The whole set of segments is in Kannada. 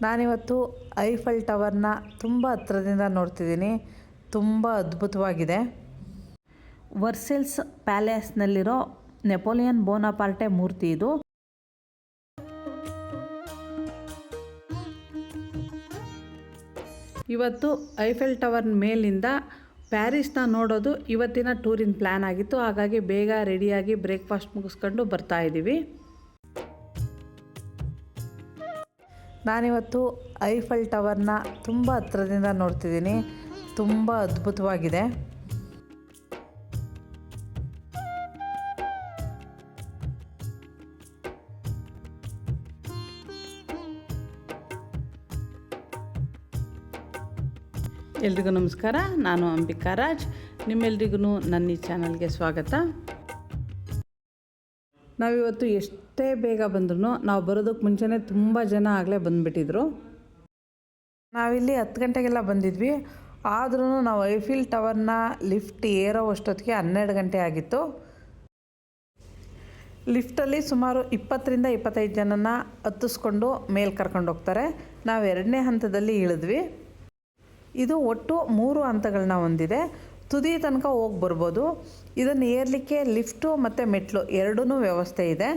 ನಾನಿವತ್ತು ಐಫೆಲ್ ಟವರ್ನ ತುಂಬ ಹತ್ರದಿಂದ ನೋಡ್ತಿದ್ದೀನಿ. ತುಂಬ ಅದ್ಭುತವಾಗಿದೆ. ವರ್ಸೆಲ್ಸ್ ಪ್ಯಾಲೇಸ್ನಲ್ಲಿರೋ ನೆಪೋಲಿಯನ್ ಬೋನಾಪಾರ್ಟೆ ಮೂರ್ತಿ ಇದು. ಇವತ್ತು ಐಫೆಲ್ ಟವರ್ ಮೇಲಿಂದ ಪ್ಯಾರಿಸ್ನ ನೋಡೋದು ಇವತ್ತಿನ ಟೂರಿನ ಪ್ಲ್ಯಾನ್ ಆಗಿತ್ತು. ಹಾಗಾಗಿ ಬೇಗ ರೆಡಿಯಾಗಿ ಬ್ರೇಕ್ಫಾಸ್ಟ್ ಮುಗಿಸ್ಕೊಂಡು ಬರ್ತಾ ಇದ್ದೀವಿ. ನಾನಿವತ್ತು ಐಫೆಲ್ ಟವರ್ನ ತುಂಬ ಹತ್ರದಿಂದ ನೋಡ್ತಿದ್ದೀನಿ. ತುಂಬ ಅದ್ಭುತವಾಗಿದೆ. ಎಲ್ರಿಗೂ ನಮಸ್ಕಾರ. ನಾನು ಅಂಬಿಕಾ ರಾಜ್. ನಿಮ್ಮೆಲ್ರಿಗೂ ನನ್ನ ಈ ಚಾನಲ್ಗೆ ಸ್ವಾಗತ. ನಾವಿವತ್ತು ಎಷ್ಟೇ ಬೇಗ ಬಂದ್ರೂ ನಾವು ಬರೋದಕ್ಕೆ ಮುಂಚೆನೇ ತುಂಬ ಜನ ಆಗಲೇ ಬಂದುಬಿಟ್ಟಿದ್ರು. ನಾವಿಲ್ಲಿ 10 ಗಂಟೆಗೆಲ್ಲ ಬಂದಿದ್ವಿ. ಆದ್ರೂ ನಾವು ಐಫೆಲ್ ಟವರ್ನ ಲಿಫ್ಟ್ ಏರೋ ಅಷ್ಟೊತ್ತಿಗೆ 12 ಗಂಟೆ ಆಗಿತ್ತು. ಲಿಫ್ಟಲ್ಲಿ ಸುಮಾರು 20ರಿಂದ 25 ಜನನ ಹತ್ತಿಸ್ಕೊಂಡು ಮೇಲೆ ಕರ್ಕೊಂಡು ಹೋಗ್ತಾರೆ. ನಾವು 2ನೇ ಹಂತದಲ್ಲಿ ಇಳಿದ್ವಿ. ಇದು ಒಟ್ಟು 3 ಹಂತಗಳನ್ನ ಹೊಂದಿದೆ. ತುದಿ ತನಕ ಹೋಗಿ ಬರ್ಬೋದು. ಇದನ್ನು ಏರಲಿಕ್ಕೆ ಲಿಫ್ಟು ಮತ್ತು ಮೆಟ್ಲು ಎರಡೂ ವ್ಯವಸ್ಥೆ ಇದೆ.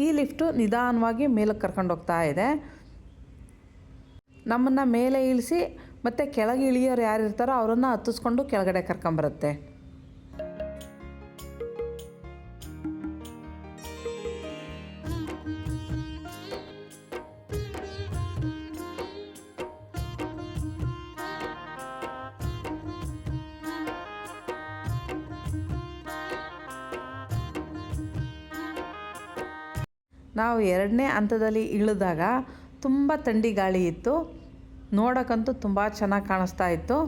ಈ ಲಿಫ್ಟು ನಿಧಾನವಾಗಿ ಮೇಲಕ್ಕೆ ಕರ್ಕೊಂಡು ಹೋಗ್ತಾ ಇದೆ. ನಮ್ಮನ್ನು ಮೇಲೆ ಇಳಿಸಿ ಮತ್ತು ಕೆಳಗೆ ಇಳಿಯೋರು ಯಾರಿರ್ತಾರೋ ಅವರನ್ನು ಹತ್ತಿಸ್ಕೊಂಡು ಕೆಳಗಡೆ ಕರ್ಕೊಂಬರುತ್ತೆ. ನಾವು 2ನೇ ಹಂತದಲ್ಲಿ ಇಳಿದಾಗ ತುಂಬ ಥಂಡಿ ಗಾಳಿ ಇತ್ತು. ನೋಡೋಕ್ಕಂತೂ ತುಂಬ ಚೆನ್ನಾಗಿ ಕಾಣಿಸ್ತಾ ಇತ್ತು.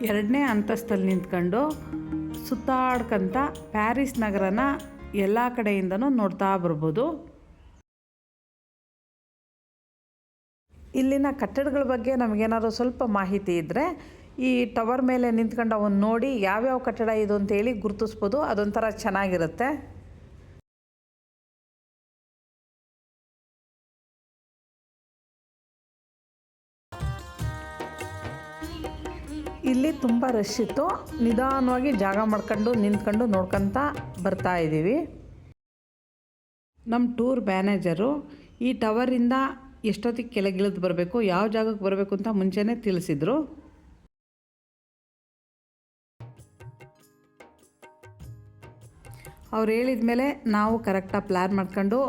ಎರಡನೇ ಅಂತಸ್ತಲ್ಲಿ ನಿಂತ್ಕೊಂಡು ಸುತ್ತಾಡ್ಕೊಂತ ಪ್ಯಾರಿಸ್ ನಗರನ ಎಲ್ಲ ಕಡೆಯಿಂದನೂ ನೋಡ್ತಾ ಬರ್ಬೋದು. ಇಲ್ಲಿನ ಕಟ್ಟಡಗಳ ಬಗ್ಗೆ ನಮಗೇನಾದ್ರು ಸ್ವಲ್ಪ ಮಾಹಿತಿ ಇದ್ದರೆ ಈ ಟವರ್ ಮೇಲೆ ನಿಂತ್ಕೊಂಡು ಅವನ್ನ ನೋಡಿ ಯಾವ್ಯಾವ ಕಟ್ಟಡ ಇದು ಅಂತೇಳಿ ಗುರುತಿಸ್ಬೋದು. ಅದೊಂಥರ ಚೆನ್ನಾಗಿರುತ್ತೆ. ಇಲ್ಲಿ ತುಂಬ ರಶ್ ಇತ್ತು. ನಿಧಾನವಾಗಿ ಜಾಗ ಮಾಡ್ಕೊಂಡು ನಿಂತ್ಕೊಂಡು ನೋಡ್ಕೊತ ಬರ್ತಾ ಇದ್ದೀವಿ. ನಮ್ಮ ಟೂರ್ ಮ್ಯಾನೇಜರು ಈ ಟವರಿಂದ ಎಷ್ಟೊತ್ತಿಗೆ ಕೆಳಗಿಳಿದು ಬರಬೇಕು, ಯಾವ ಜಾಗಕ್ಕೆ ಬರಬೇಕು ಅಂತ ಮುಂಚೆನೇ ತಿಳಿಸಿದರು. ಅವ್ರು ಹೇಳಿದ ಮೇಲೆ ನಾವು ಕರೆಕ್ಟಾಗಿ ಪ್ಲ್ಯಾನ್ ಮಾಡ್ಕೊಂಡು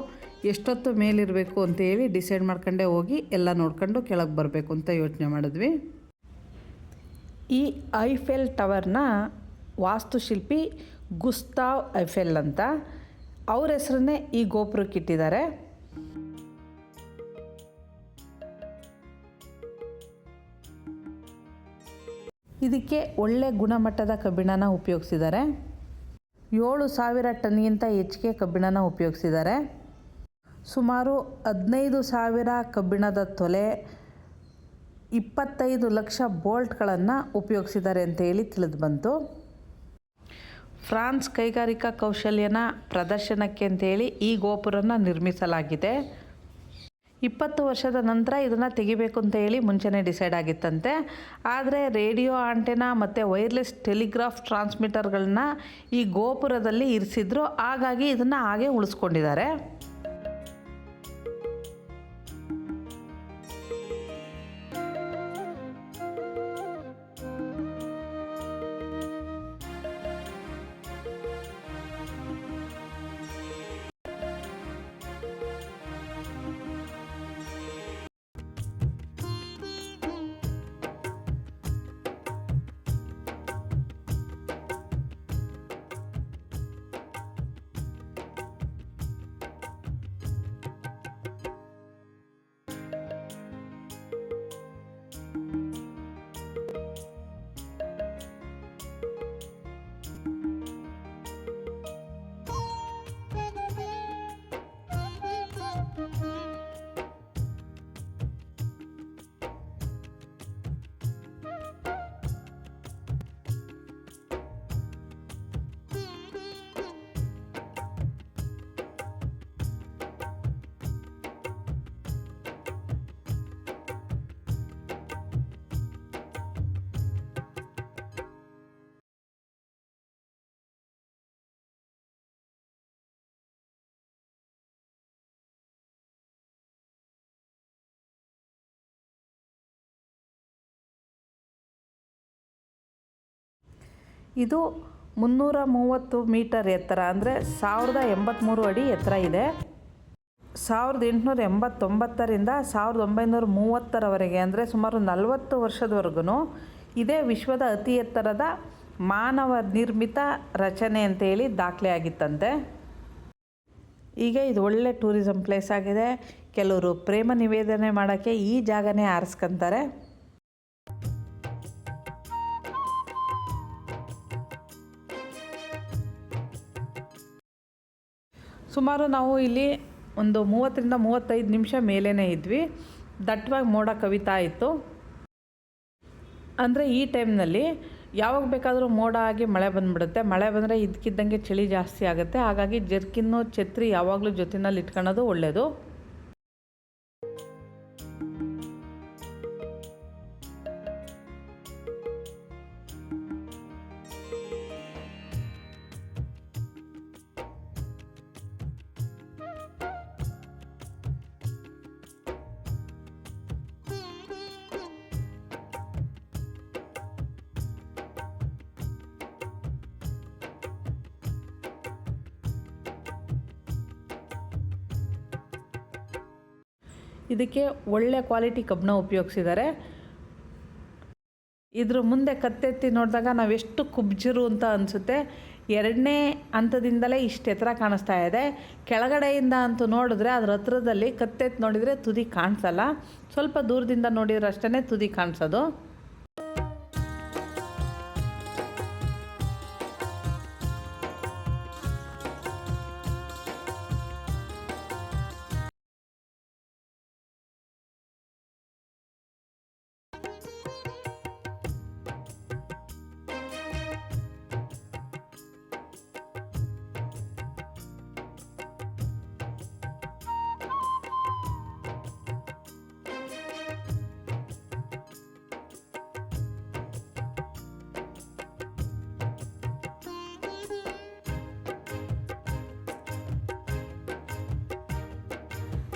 ಎಷ್ಟೊತ್ತು ಮೇಲಿರಬೇಕು ಅಂತೇಳಿ ಡಿಸೈಡ್ ಮಾಡ್ಕೊಂಡೇ ಹೋಗಿ ಎಲ್ಲ ನೋಡ್ಕೊಂಡು ಕೆಳಗೆ ಬರಬೇಕು ಅಂತ ಯೋಚನೆ ಮಾಡಿದ್ವಿ. ಈ ಐಫೆಲ್ ಟವರ್ನ ವಾಸ್ತುಶಿಲ್ಪಿ ಗುಸ್ತಾವ್ ಐಫೆಲ್ ಅಂತ. ಅವ್ರ ಹೆಸರನ್ನೇ ಈ ಗೋಪುರಕ್ಕೆ ಇಟ್ಟಿದ್ದಾರೆ. ಇದಕ್ಕೆ ಒಳ್ಳೆ ಗುಣಮಟ್ಟದ ಕಬ್ಬಿಣನ ಉಪಯೋಗಿಸಿದ್ದಾರೆ. 7,000 ಟನ್ಗಿಂತ ಹೆಚ್ಚಿಗೆ ಕಬ್ಬಿಣನ ಉಪಯೋಗಿಸಿದ್ದಾರೆ. ಸುಮಾರು 15,000 ಕಬ್ಬಿಣದ ತೊಲೆ, 25 ಲಕ್ಷ ಬೋಲ್ಟ್ಗಳನ್ನು ಉಪಯೋಗಿಸಿದ್ದಾರೆ ಅಂತ ಹೇಳಿ ತಿಳಿದು ಬಂತು. ಫ್ರಾನ್ಸ್ ಕೈಗಾರಿಕಾ ಕೌಶಲ್ಯನ ಪ್ರದರ್ಶನಕ್ಕೆ ಅಂತೇಳಿ ಈ ಗೋಪುರನ ನಿರ್ಮಿಸಲಾಗಿದೆ. 20 ವರ್ಷದ ನಂತರ ಇದನ್ನು ತೆಗಿಬೇಕು ಅಂತ ಹೇಳಿ ಮುಂಚೆನೇ ಡಿಸೈಡ್ ಆಗಿತ್ತಂತೆ. ಆದರೆ ರೇಡಿಯೋ ಆಂಟೆನಾ ಮತ್ತು ವೈರ್ಲೆಸ್ ಟೆಲಿಗ್ರಾಫ್ ಟ್ರಾನ್ಸ್ಮಿಟರ್ಗಳನ್ನ ಈ ಗೋಪುರದಲ್ಲಿ ಇರಿಸಿದ್ರು, ಹಾಗಾಗಿ ಇದನ್ನು ಹಾಗೆ ಉಳಿಸ್ಕೊಂಡಿದ್ದಾರೆ. ಇದು 330 ಮೀಟರ್ ಎತ್ತರ, ಅಂದರೆ 1083 ಅಡಿ ಎತ್ತರ ಇದೆ. 1889ರಿಂದ 1930ರವರೆಗೆ, ಅಂದರೆ ಸುಮಾರು 40 ವರ್ಷದವರೆಗೂ ಇದೇ ವಿಶ್ವದ ಅತಿ ಎತ್ತರದ ಮಾನವ ನಿರ್ಮಿತ ರಚನೆ ಅಂತೇಳಿ ದಾಖಲೆ ಆಗಿತ್ತಂತೆ. ಈಗ ಇದು ಒಳ್ಳೆ ಟೂರಿಸಂ ಪ್ಲೇಸ್ ಆಗಿದೆ. ಕೆಲವರು ಪ್ರೇಮ ನಿವೇದನೆ ಮಾಡೋಕ್ಕೆ ಈ ಜಾಗನೇ ಆರಿಸ್ಕೊಂತಾರೆ. ಸುಮಾರು ನಾವು ಇಲ್ಲಿ ಒಂದು 30ರಿಂದ 35 ನಿಮಿಷ ಮೇಲೇ ಇದ್ವಿ. ದಟ್ಟವಾಗಿ ಮೋಡ ಕವಿತಾ ಇತ್ತು. ಅಂದರೆ ಈ ಟೈಮ್ನಲ್ಲಿ ಯಾವಾಗ ಬೇಕಾದರೂ ಮೋಡ ಆಗಿ ಮಳೆ ಬಂದುಬಿಡುತ್ತೆ. ಮಳೆ ಬಂದರೆ ಇದಕ್ಕಿದ್ದಂಗೆ ಚಳಿ ಜಾಸ್ತಿ ಆಗುತ್ತೆ. ಹಾಗಾಗಿ ಜರ್ಕಿನ್ನು, ಛತ್ರಿ ಯಾವಾಗಲೂ ಜೊತೆಯಲ್ಲಿ ಇಟ್ಕೊಳ್ಳೋದು ಒಳ್ಳೆಯದು. ಇದಕ್ಕೆ ಒಳ್ಳೆ ಕ್ವಾಲಿಟಿ ಕಬ್ಬಣ ಉಪಯೋಗಿಸಿದ್ದಾರೆ. ಇದ್ರ ಮುಂದೆ ಕತ್ತೆತ್ತಿ ನೋಡಿದಾಗ ನಾವೆಷ್ಟು ಕುಬ್ಜರು ಅಂತ ಅನಿಸುತ್ತೆ. 2ನೇ ಹಂತದಿಂದಲೇ ಇಷ್ಟು ಎತ್ತರ ಕಾಣಿಸ್ತಾ ಇದೆ. ಕೆಳಗಡೆಯಿಂದ ಅಂತೂ ನೋಡಿದ್ರೆ ಅದ್ರ ಹತ್ರದಲ್ಲಿ ಕತ್ತೆತ್ತಿ ನೋಡಿದರೆ ತುದಿ ಕಾಣಿಸಲ್ಲ. ಸ್ವಲ್ಪ ದೂರದಿಂದ ನೋಡಿದ್ರೆ ಅಷ್ಟೇ ತುದಿ ಕಾಣಿಸೋದು.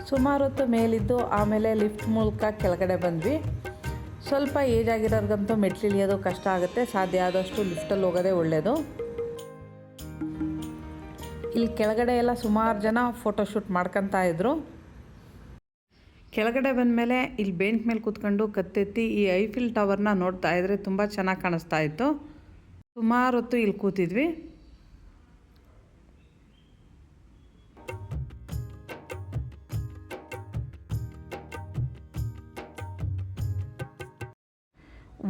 ಸುಮಾರು ಹೊತ್ತು ಮೇಲಿದ್ದು ಆಮೇಲೆ ಲಿಫ್ಟ್ ಮೂಲಕ ಕೆಳಗಡೆ ಬಂದ್ವಿ. ಸ್ವಲ್ಪ ಏಜ್ ಆಗಿರೋರ್ಗಂತೂ ಮೆಟ್ಲಿಳಿಯೋದು ಕಷ್ಟ ಆಗುತ್ತೆ. ಸಾಧ್ಯ ಆದಷ್ಟು ಲಿಫ್ಟಲ್ಲಿ ಹೋಗೋದೇ ಒಳ್ಳೆಯದು. ಇಲ್ಲಿ ಕೆಳಗಡೆ ಎಲ್ಲ ಸುಮಾರು ಜನ ಫೋಟೋಶೂಟ್ ಮಾಡ್ಕೊತಾ ಇದ್ರು. ಕೆಳಗಡೆ ಬಂದಮೇಲೆ ಇಲ್ಲಿ ಬೆಂಚ್ ಮೇಲೆ ಕೂತ್ಕೊಂಡು ಕತ್ತೆತ್ತಿ ಈ ಐಫಿಲ್ ಟವರ್ನ ನೋಡ್ತಾ ಇದ್ರೆ ತುಂಬ ಚೆನ್ನಾಗಿ ಕಾಣಿಸ್ತಾ ಇತ್ತು. ಸುಮಾರು ಹೊತ್ತು ಇಲ್ಲಿ ಕೂತಿದ್ವಿ.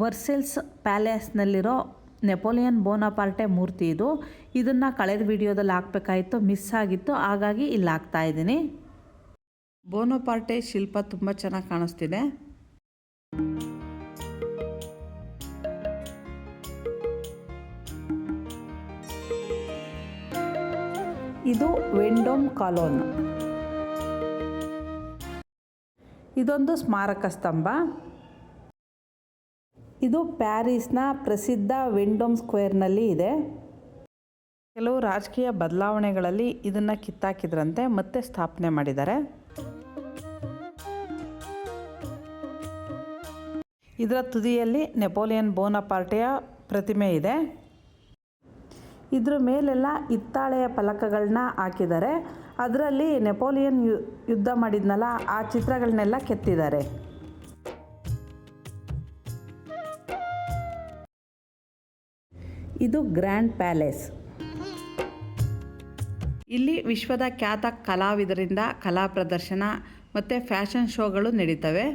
ವರ್ಸೆಲ್ಸ್ ಪ್ಯಾಲೇಸ್ನಲ್ಲಿರೋ ನೆಪೋಲಿಯನ್ ಬೋನಾಪಾರ್ಟೆ ಮೂರ್ತಿ ಇದು. ಇದನ್ನು ಕಳೆದ ವಿಡಿಯೋದಲ್ಲಿ ಹಾಕಬೇಕಾಯಿತು, ಮಿಸ್ ಆಗಿತ್ತು, ಹಾಗಾಗಿ ಇಲ್ಲಿ ಹಾಕ್ತಾ ಇದ್ದೀನಿ. ಬೋನಾಪಾರ್ಟೆ ಶಿಲ್ಪ ತುಂಬ ಚೆನ್ನಾಗಿ ಕಾಣಿಸ್ತಿದೆ. ಇದು ವೆಂಡೋಮ್ ಕಾಲೋನ್. ಇದೊಂದು ಸ್ಮಾರಕ ಸ್ತಂಭ. ಇದು ಪ್ಯಾರಿಸ್ನ ಪ್ರಸಿದ್ಧ ವೆಂಡೋಮ್ ಸ್ಕ್ವೇರ್ನಲ್ಲಿ ಇದೆ. ಕೆಲವು ರಾಜಕೀಯ ಬದಲಾವಣೆಗಳಲ್ಲಿ ಇದನ್ನು ಕಿತ್ತಾಕಿದ್ರಂತೆ ಮತ್ತೆ ಸ್ಥಾಪನೆ ಮಾಡಿದ್ದಾರೆ. ಇದರ ತುದಿಯಲ್ಲಿ ನೆಪೋಲಿಯನ್ ಬೋನಪಾರ್ಟೆಯ ಪ್ರತಿಮೆ ಇದೆ. ಇದ್ರ ಮೇಲೆಲ್ಲ ಹಿತ್ತಾಳೆಯ ಫಲಕಗಳನ್ನ ಹಾಕಿದ್ದಾರೆ. ಅದರಲ್ಲಿ ನೆಪೋಲಿಯನ್ ಯುದ್ಧ ಮಾಡಿದ್ನಲ್ಲ ಆ ಚಿತ್ರಗಳನ್ನೆಲ್ಲ ಕೆತ್ತಿದ್ದಾರೆ. ಇದು ಗ್ರ್ಯಾಂಡ್ ಪ್ಯಾಲೇಸ್. ಇಲ್ಲಿ ವಿಶ್ವದ ಖ್ಯಾತ ಕಲಾವಿದರಿಂದ ಕಲಾ ಪ್ರದರ್ಶನ ಮತ್ತು ಫ್ಯಾಷನ್ ಶೋಗಳು ನಡೀತವೆ.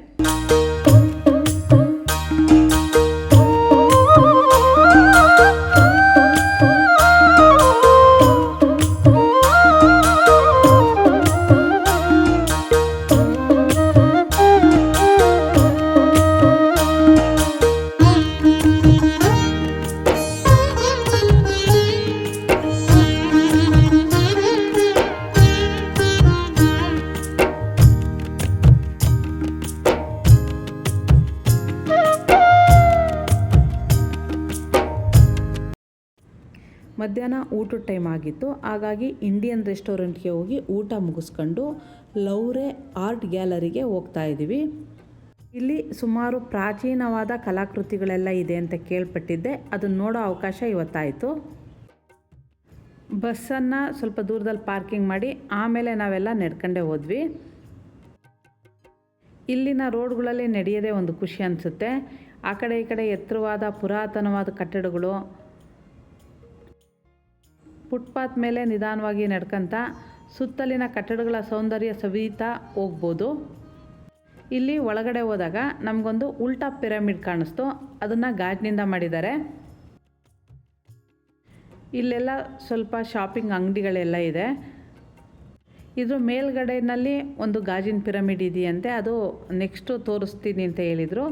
ಮಧ್ಯಾಹ್ನ ಊಟದ ಟೈಮ್ ಆಗಿತ್ತು. ಹಾಗಾಗಿ ಇಂಡಿಯನ್ ರೆಸ್ಟೋರೆಂಟ್ಗೆ ಹೋಗಿ ಊಟ ಮುಗಿಸ್ಕೊಂಡು ಲೌವ್ರೆ ಆರ್ಟ್ ಗ್ಯಾಲರಿಗೆ ಹೋಗ್ತಾ ಇದ್ದೀವಿ. ಇಲ್ಲಿ ಸುಮಾರು ಪ್ರಾಚೀನವಾದ ಕಲಾಕೃತಿಗಳೆಲ್ಲ ಇದೆ ಅಂತ ಕೇಳ್ಪಟ್ಟಿದ್ದೆ. ಅದನ್ನು ನೋಡೋ ಅವಕಾಶ ಇವತ್ತಾಯಿತು. ಬಸ್ಸನ್ನು ಸ್ವಲ್ಪ ದೂರದಲ್ಲಿ ಪಾರ್ಕಿಂಗ್ ಮಾಡಿ ಆಮೇಲೆ ನಾವೆಲ್ಲ ನಡ್ಕೊಂಡೇ ಹೋದ್ವಿ. ಇಲ್ಲಿನ ರೋಡ್ಗಳಲ್ಲಿ ನಡೆಯೋದೇ ಒಂದು ಖುಷಿ ಅನಿಸುತ್ತೆ. ಆ ಕಡೆ ಈ ಕಡೆ ಎತ್ತರವಾದ ಪುರಾತನವಾದ ಕಟ್ಟಡಗಳು, ಫುಟ್ಪಾತ್ ಮೇಲೆ ನಿಧಾನವಾಗಿ ನಡ್ಕೊಂತ ಸುತ್ತಲಿನ ಕಟ್ಟಡಗಳ ಸೌಂದರ್ಯ ಸವಿತಾ ಹೋಗ್ಬೋದು. ಇಲ್ಲಿ ಒಳಗಡೆ ಹೋದಾಗ ನಮಗೊಂದು ಉಲ್ಟಾ ಪಿರಮಿಡ್ ಕಾಣಿಸ್ತು. ಅದನ್ನು ಗಾಜಿನಿಂದ ಮಾಡಿದ್ದಾರೆ. ಇಲ್ಲೆಲ್ಲ ಸ್ವಲ್ಪ ಶಾಪಿಂಗ್ ಅಂಗಡಿಗಳೆಲ್ಲ ಇದೆ. ಇದ್ರ ಮೇಲ್ಗಡೆಯಲ್ಲಿ ಒಂದು ಗಾಜಿನ ಪಿರಮಿಡ್ ಇದೆಯಂತೆ. ಅದು ನೆಕ್ಸ್ಟು ತೋರಿಸ್ತೀನಿ ಅಂತ ಹೇಳಿದರು.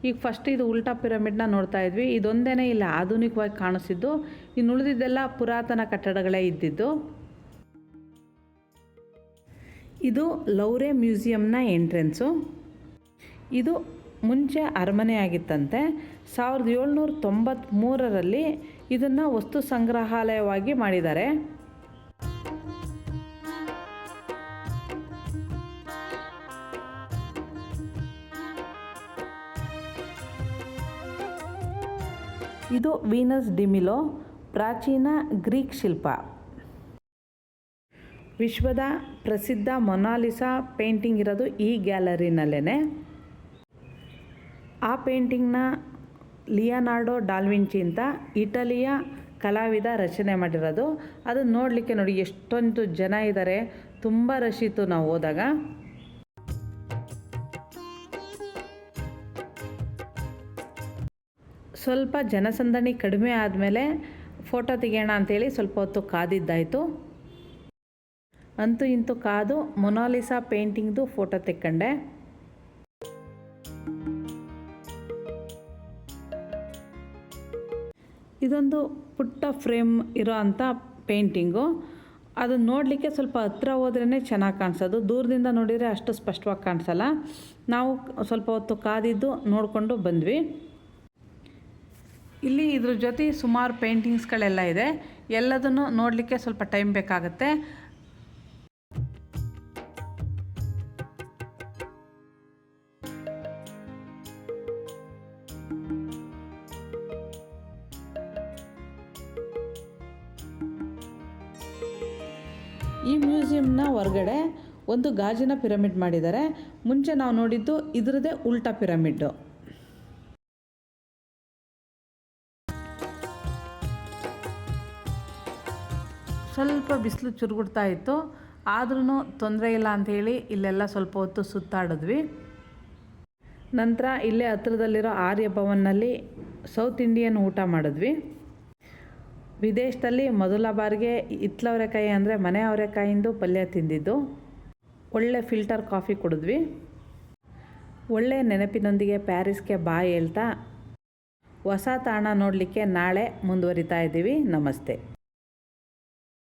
ಈಗ ಫಸ್ಟ್ ಇದು ಉಲ್ಟಾ ಪಿರಮಿಡ್ನ ನೋಡ್ತಾ ಇದ್ವಿ. ಇದೊಂದೇ ಇಲ್ಲ ಆಧುನಿಕವಾಗಿ ಕಾಣಿಸಿದ್ದು. ಇನ್ನು ಉಳಿದಿದ್ದೆಲ್ಲ ಪುರಾತನ ಕಟ್ಟಡಗಳೇ ಇದ್ದಿದ್ದು. ಇದು ಲೌವ್ರೆ ಮ್ಯೂಸಿಯಂನ ಎಂಟ್ರೆನ್ಸು. ಇದು ಮುಂಚೆ ಅರಮನೆ ಆಗಿತ್ತಂತೆ. 1793ರಲ್ಲಿ ಇದನ್ನು ವಸ್ತು ಸಂಗ್ರಹಾಲಯವಾಗಿ ಮಾಡಿದ್ದಾರೆ. ಇದು ವೀನಸ್ ಡಿ ಮಿಲೋ, ಪ್ರಾಚೀನ ಗ್ರೀಕ್ ಶಿಲ್ಪ. ವಿಶ್ವದ ಪ್ರಸಿದ್ಧ ಮೊನಾಲಿಸಾ ಪೇಂಟಿಂಗ್ ಇರೋದು ಈ ಗ್ಯಾಲರಿನಲ್ಲೇ. ಆ ಪೇಂಟಿಂಗ್ನ ಲಿಯೋನಾರ್ಡೋ ಡಾವಿಂಚಿ ಅಂತ ಇಟಲಿಯ ಕಲಾವಿದ ರಚನೆ ಮಾಡಿರೋದು. ಅದನ್ನು ನೋಡಲಿಕ್ಕೆ ನೋಡಿ ಎಷ್ಟೊಂದು ಜನ ಇದ್ದಾರೆ. ತುಂಬ ರಶ್ ಇತ್ತು ನಾವು ಹೋದಾಗ. ಸ್ವಲ್ಪ ಜನಸಂದಣಿ ಕಡಿಮೆ ಆದಮೇಲೆ ಫೋಟೋ ತೆಗೆಯೋಣ ಅಂಥೇಳಿ ಸ್ವಲ್ಪ ಹೊತ್ತು ಕಾದಿದ್ದಾಯಿತು. ಅಂತೂ ಇಂತೂ ಕಾದು ಮೊನಾಲಿಸಾ ಪೇಂಟಿಂಗ್ದು ಫೋಟೋ ತೆಕ್ಕೊಂಡೆ. ಇದೊಂದು ಪುಟ್ಟ ಫ್ರೇಮ್ ಇರೋ ಅಂಥ ಪೇಂಟಿಂಗು. ಅದನ್ನು ನೋಡಲಿಕ್ಕೆ ಸ್ವಲ್ಪ ಹತ್ರ ಹೋದ್ರೇ ಚೆನ್ನಾಗಿ ಕಾಣಿಸೋದು. ದೂರದಿಂದ ನೋಡಿದರೆ ಅಷ್ಟು ಸ್ಪಷ್ಟವಾಗಿ ಕಾಣಿಸಲ್ಲ. ನಾವು ಸ್ವಲ್ಪ ಹೊತ್ತು ಕಾದಿದ್ದು ನೋಡಿಕೊಂಡು ಬಂದ್ವಿ. ಇಲ್ಲಿ ಇದ್ರ ಜೊತೆ ಸುಮಾರು ಪೇಂಟಿಂಗ್ಸ್ಗಳೆಲ್ಲ ಇದೆ. ಎಲ್ಲದನ್ನು ನೋಡಲಿಕ್ಕೆ ಸ್ವಲ್ಪ ಟೈಮ್ ಬೇಕಾಗುತ್ತೆ. ಈ ಮ್ಯೂಸಿಯಂನ ಹೊರಗಡೆ ಒಂದು ಗಾಜಿನ ಪಿರಮಿಡ್ ಮಾಡಿದ್ದಾರೆ. ಮುಂಚೆ ನಾವು ನೋಡಿದ್ದು ಇದರದೇ ಉಲ್ಟಾ ಪಿರಮಿಡ್ಡು. ಸ್ವಲ್ಪ ಬಿಸಿಲು ಚುರುಗುಡ್ತಾ ಇತ್ತು. ಆದ್ರೂ ತೊಂದರೆ ಇಲ್ಲ ಅಂಥೇಳಿ ಇಲ್ಲೆಲ್ಲ ಸ್ವಲ್ಪ ಹೊತ್ತು ಸುತ್ತಾಡಿದ್ವಿ. ನಂತರ ಇಲ್ಲೇ ಹತ್ರದಲ್ಲಿರೋ ಆರ್ಯ ಭವನ್ನಲ್ಲಿ ಸೌತ್ ಇಂಡಿಯನ್ ಊಟ ಮಾಡಿದ್ವಿ. ವಿದೇಶದಲ್ಲಿ ಮೊದಲ ಬಾರಿಗೆ ಹಿತ್ತಲವರೆಕಾಯಿ ಅಂದರೆ ಮನೆ ಅವರೆಕಾಯಿಂದು ಪಲ್ಯ ತಿಂದಿದ್ದು. ಒಳ್ಳೆ ಫಿಲ್ಟರ್ ಕಾಫಿ ಕುಡಿದ್ವಿ. ಒಳ್ಳೆ ನೆನಪಿನೊಂದಿಗೆ ಪ್ಯಾರಿಸ್ಗೆ ಬಾಯ್ ಹೇಳ್ತಾ ಹೊಸ ತಾಣ ನೋಡಲಿಕ್ಕೆ ನಾಳೆ ಮುಂದುವರಿತಾ ಇದ್ದೀವಿ. ನಮಸ್ತೆ.